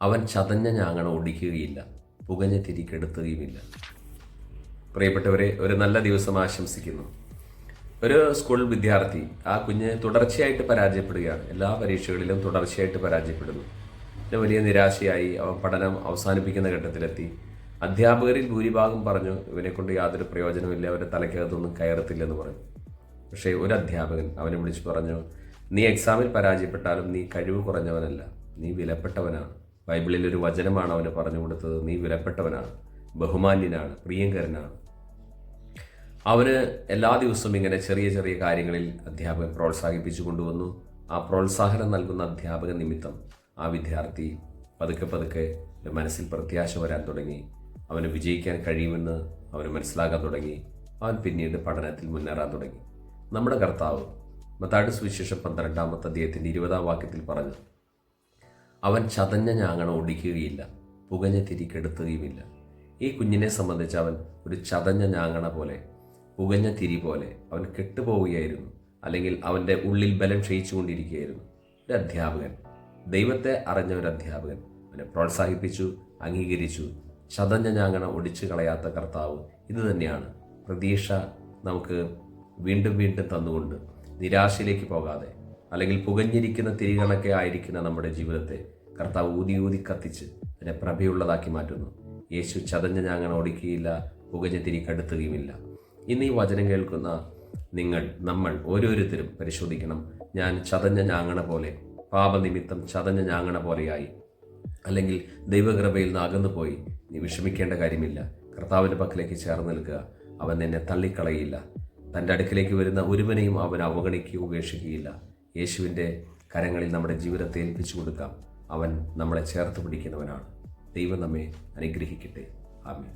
അവൻ ചതഞ്ഞ ഞാങ്ങണ ഒടിക്കുകയില്ല, പുകഞ്ഞ തിരി കെടുത്തുകയുമില്ല. പ്രിയപ്പെട്ടവരെ, ഒരു നല്ല ദിവസം ആശംസിക്കുന്നു. ഒരു സ്കൂൾ വിദ്യാർത്ഥി, ആ കുഞ്ഞ് തുടർച്ചയായിട്ട് പരാജയപ്പെടുകയാണ്. എല്ലാ പരീക്ഷകളിലും തുടർച്ചയായിട്ട് പരാജയപ്പെടുന്നു. പിന്നെ വലിയ നിരാശയായി അവൻ പഠനം അവസാനിപ്പിക്കുന്ന ഘട്ടത്തിലെത്തി. അധ്യാപകരിൽ ഭൂരിഭാഗം പറഞ്ഞു, ഇവനെ കൊണ്ട് യാതൊരു പ്രയോജനമില്ല, അവരുടെ തലയ്ക്കകത്തൊന്നും കയറത്തില്ലെന്ന് പറഞ്ഞു. പക്ഷേ ഒരു അധ്യാപകൻ അവനെ വിളിച്ചു പറഞ്ഞു, നീ എക്സാമിൽ പരാജയപ്പെട്ടാലും നീ കഴിവ് കുറഞ്ഞവനല്ല, നീ വിലപ്പെട്ടവനാണ്. ബൈബിളിൽ ഒരു വചനമാണ് അവന് പറഞ്ഞു കൊടുത്തത്. നീ വിലപ്പെട്ടവനാണ്, ബഹുമാന്യനാണ്, പ്രിയങ്കരനാണ്. അവന് എല്ലാ ദിവസവും ഇങ്ങനെ ചെറിയ ചെറിയ കാര്യങ്ങളിൽ അധ്യാപകൻ പ്രോത്സാഹിപ്പിച്ചു കൊണ്ടുവന്നു. ആ പ്രോത്സാഹനം നൽകുന്ന അധ്യാപക നിമിത്തം ആ വിദ്യാർത്ഥി പതുക്കെ പതുക്കെ മനസ്സിൽ പ്രത്യാശ വരാൻ തുടങ്ങി. അവന് വിജയിക്കാൻ കഴിയുമെന്ന് അവന് മനസ്സിലാക്കാൻ തുടങ്ങി. അവൻ പിന്നീട് പഠനത്തിൽ മുന്നേറാൻ തുടങ്ങി. നമ്മുടെ കർത്താവ് മത്തായിയുടെ സുവിശേഷം 12-ാമത്തെ അധ്യായത്തിൻ്റെ 20-ാം വാക്യത്തിൽ പറഞ്ഞു, അവൻ ചതഞ്ഞ ഞാങ്ങണ ഒടിക്കുകയില്ല, പുകഞ്ഞ തിരി കെടുത്തുകയുമില്ല. ഈ കുഞ്ഞിനെ സംബന്ധിച്ച് അവൻ ഒരു ചതഞ്ഞ ഞാങ്ങണ പോലെ, പുകഞ്ഞ തിരി പോലെ അവൻ കെട്ടുപോവുകയായിരുന്നു. അല്ലെങ്കിൽ അവൻ്റെ ഉള്ളിൽ ബലം ക്ഷയിച്ചുകൊണ്ടിരിക്കുകയായിരുന്നു. ഒരു അധ്യാപകൻ, ദൈവത്തെ അറിഞ്ഞ ഒരു അധ്യാപകൻ അവനെ പ്രോത്സാഹിപ്പിച്ചു, അംഗീകരിച്ചു. ചതഞ്ഞ ഞാങ്ങണ ഒടിച്ചു കളയാത്ത കർത്താവ് ഇത് തന്നെയാണ്. പ്രതീക്ഷ നമുക്ക് വീണ്ടും വീണ്ടും തന്നുകൊണ്ട് നിരാശയിലേക്ക് പോകാതെ, അല്ലെങ്കിൽ പുകഞ്ഞിരിക്കുന്ന തിരികണക്കെ ആയിരിക്കുന്ന നമ്മുടെ ജീവിതത്തെ കർത്താവ് ഊതി ഊതി കത്തിച്ച് അതിനെ പ്രഭയുള്ളതാക്കി മാറ്റുന്നു. യേശു ചതഞ്ഞ ഞാങ്ങണ ഒടിക്കുകയില്ല, പുകഞ്ഞ തിരി കെടുത്തുകയുമില്ല. ഇന്ന് ഈ വചനം കേൾക്കുന്ന നമ്മൾ ഓരോരുത്തരും പരിശോധിക്കണം. ഞാൻ ചതഞ്ഞ ഞാങ്ങണ പോലെ, പാപനിമിത്തം ചതഞ്ഞ ഞാങ്ങണ പോലെയായി, അല്ലെങ്കിൽ ദൈവകൃപയിൽ നിന്ന് അകന്നു പോയി. നീ വിഷമിക്കേണ്ട കാര്യമില്ല. കർത്താവിൻ്റെ പക്കലേക്ക് ചേർന്ന് നിൽക്കുക. അവൻ നിന്നെ തള്ളിക്കളയില്ല. തൻ്റെ അടുക്കിലേക്ക് വരുന്ന ഒരുവനെയും അവൻ അവഗണിക്കുകയോ ഉപേക്ഷിക്കുകയില്ല. യേശുവിൻ്റെ കരങ്ങളിൽ നമ്മുടെ ജീവിതത്തെ ഏൽപ്പിച്ചു കൊടുക്കാം. അവൻ നമ്മളെ ചേർത്ത് പിടിക്കുന്നവനാണ്. ദൈവം നമ്മെ അനുഗ്രഹിക്കട്ടെ. ആമേൻ.